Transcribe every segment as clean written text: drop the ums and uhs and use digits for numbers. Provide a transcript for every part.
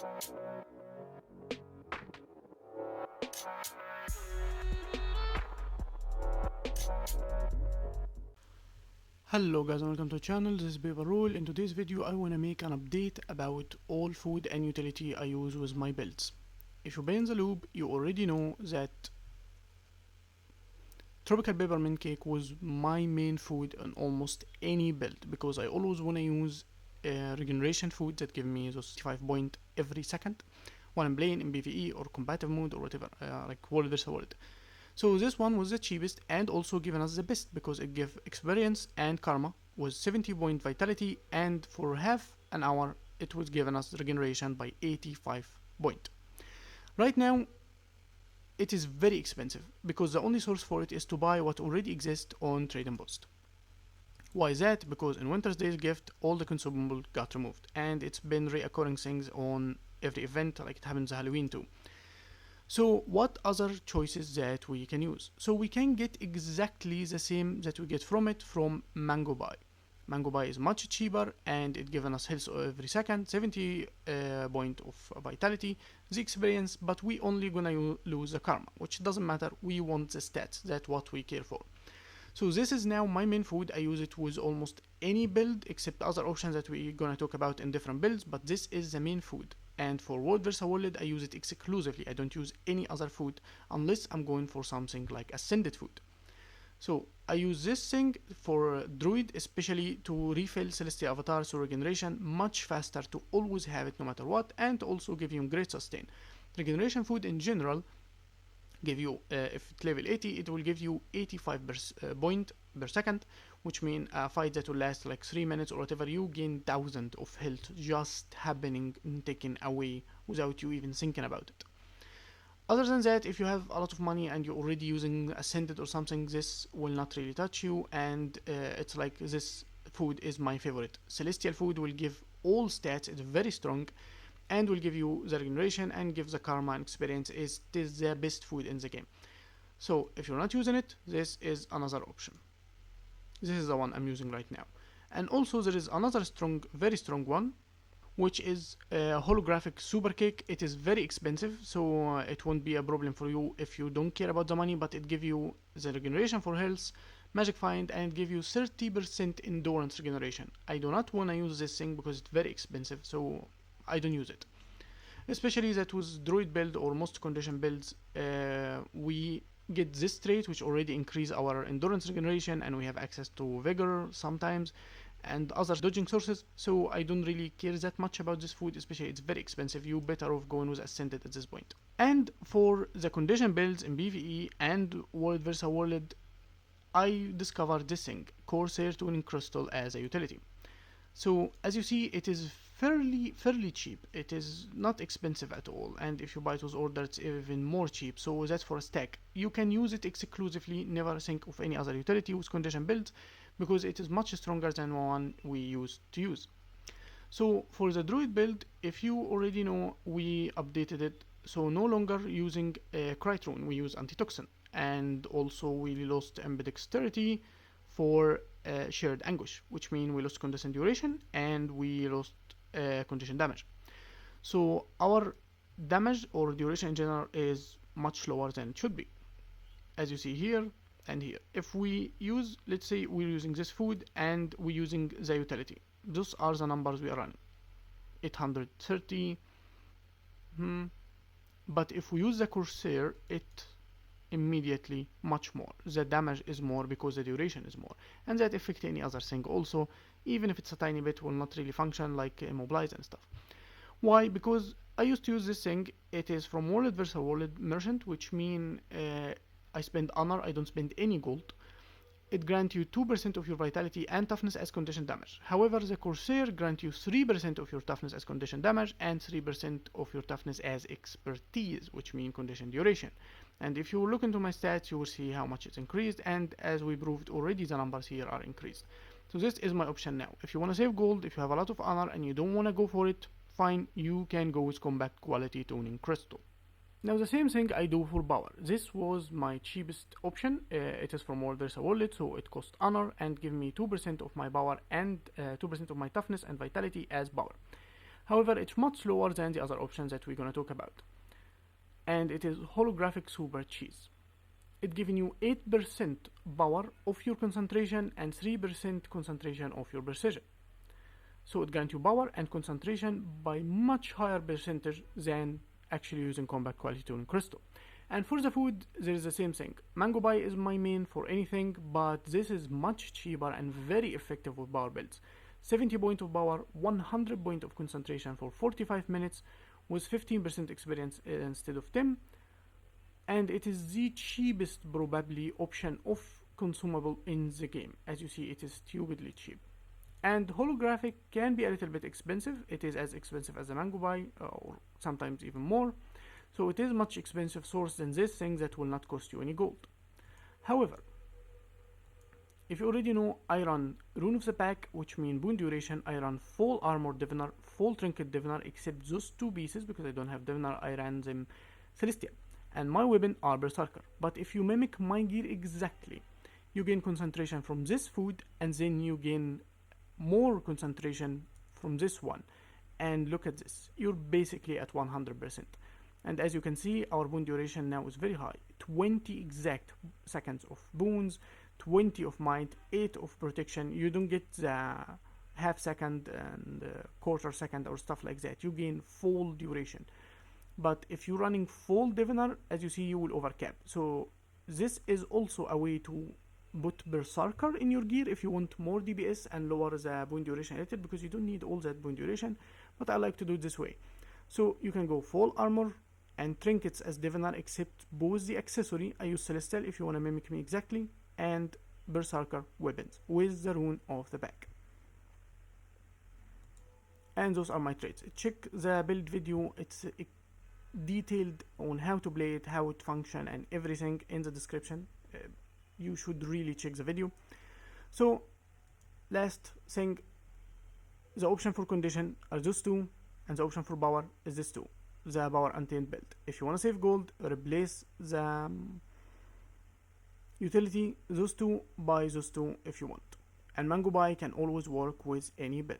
Hello guys and welcome to the channel. This is Paper Rule. In today's video I want to make an update about all food and utility I use with my builds. If you've been in the loop, you already know that tropical peppermint cake was my main food on almost any build because I always want to use regeneration food that give me those 5 point every second when I'm playing in PvE or combative mode or whatever, like world versus world. So this one was the cheapest and also given us the best because it gave experience and karma with 70 point vitality, and for half an hour it was given us regeneration by 85 point. Right now it is very expensive because the only source for it is to buy what already exists on Trading Post. Why is that? Because in Winter's Day's gift all the consumable got removed, and it's been reoccurring things on every event, like it happens Halloween too. So what other choices that we can use? So we can get exactly the same that we get from it from Mango Buy. Mango Buy is much cheaper and it gives us health every second, 70 point of vitality, the experience, but we only gonna lose the karma, which doesn't matter. We want the stats, that's what we care for. So this is now my main food. I use it with almost any build except other options that we're gonna talk about in different builds, but this is the main food. And for world versus world I use it exclusively. I don't use any other food unless I'm going for something like ascended food. So I use this thing for druid, especially to refill celestial avatar, so regeneration much faster, to always have it no matter what, and to also give you great sustain. Regeneration food in general give you, if it's level 80, it will give you 85 point per second, which means a fight that will last like 3 minutes or whatever, you gain 1000 of health just happening and taken away without you even thinking about it. Other than that, if you have a lot of money and you're already using Ascended or something, this will not really touch you, and it's like this food is my favorite. Celestial food will give all stats, it's very strong, and will give you the regeneration and give the karma and experience. It is the best food in the game. So if you're not using it, this is another option. This is the one I'm using right now. And also there is another strong, very strong one, which is holographic super cake. It is very expensive, so it won't be a problem for you if you don't care about the money, but it gives you the regeneration for health, magic find, and give you 30% endurance regeneration. I do not want to use this thing because it's very expensive, so I don't use it. Especially that with druid build or most condition builds, we get this trait which already increase our endurance regeneration, and we have access to vigor sometimes and other dodging sources, so I don't really care that much about this food, especially it's very expensive. You better off going with Ascended at this point. And for the condition builds in PvE and world versus world, I discovered this thing, Corsair Tuning Crystal, as a utility. So as you see, it is fairly cheap. It is not expensive at all, and if you buy it with order it's even more cheap. So that's for a stack. You can use it exclusively, never think of any other utility with condition builds, because it is much stronger than one we used to use. So for the druid build, if you already know, we updated it, so no longer using Crit Rune, we use Antitoxin, and also we lost ambidexterity for shared anguish, which means we lost condition duration and we lost condition damage. So our damage or duration in general is much lower than it should be, as you see here and here. If we use, let's say we're using this food and we're using the utility, those are the numbers we are running, 830. But if we use the Corsair, it immediately much more. The damage is more because the duration is more, and that affects any other thing also. Even if it's a tiny bit, will not really function like immobilize and stuff. Why? Because I used to use this thing. It is from world versus world merchant, which mean I spend honor, I don't spend any gold. It grants you 2% of your vitality and toughness as condition damage. However, the Corsair grants you 3% of your toughness as condition damage and 3% of your toughness as expertise, which means condition duration. And if you look into my stats, you will see how much it's increased, and as we proved already, the numbers here are increased. So this is my option now. If you want to save gold, if you have a lot of honor and you don't want to go for it, fine, you can go with combat quality tuning crystal. Now the same thing I do for power. This was my cheapest option. It is from world versus world, so it costs honor and give me 2% of my power and 2% of my toughness and vitality as power. However, it's much lower than the other options that we're gonna talk about. And it is holographic super cheese. It giving you 8% power of your concentration and 3% concentration of your precision. So it grants you power and concentration by much higher percentage than actually using combat quality tuning crystal. And for the food, there is the same thing. Mango pie is my main for anything, but this is much cheaper and very effective with power builds. 70 point of power, 100 point of concentration for 45 minutes with 15% experience instead of 10. And it is the cheapest probably option of consumable in the game. As you see, it is stupidly cheap. And holographic can be a little bit expensive. It is as expensive as a mango pie, or sometimes even more. So it is much expensive source than this thing that will not cost you any gold. However, if you already know, I run Rune of the Pack, which means boon duration. I run full armor diviner, full trinket diviner, except those two pieces because I don't have diviner. I ran them celestial, and my weapon are berserker. But if you mimic my gear exactly, you gain concentration from this food, and then you gain more concentration from this one. And look at this, you're basically at 100%. And as you can see, our boon duration now is very high. 20 exact seconds of boons, 20 of might, 8 of protection. You don't get the half second and quarter second or stuff like that. You gain full duration. But if you're running full diviner, as you see, you will overcap. So this is also a way to put berserker in your gear if you want more DPS and lower the boon duration a little, because you don't need all that boon duration. But I like to do it this way. So you can go full armor and trinkets as diviner, except both the accessory. I use celestial if you want to mimic me exactly, and berserker weapons with the Rune of the Pack. And those are my traits. Check the build video, it's detailed on how to play it, how it function, and everything in the description. You should really check the video. So last thing, the option for condition are those two, and the option for power is this two, the power untamed build. If you want to save gold, replace the utility those two by those two if you want. And mango pie can always work with any build.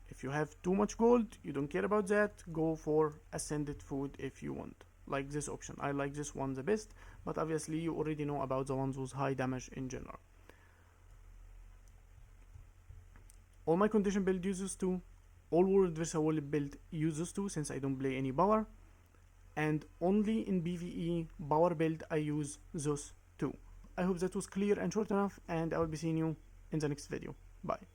If you have too much gold, you don't care about that, go for ascended food if you want. Like this option, I like this one the best, but obviously you already know about the ones with high damage in general. All my condition build uses two. All world versus world build uses two, since I don't play any power. And only in PvE power build I use those two. I hope that was clear and short enough, and I will be seeing you in the next video. Bye.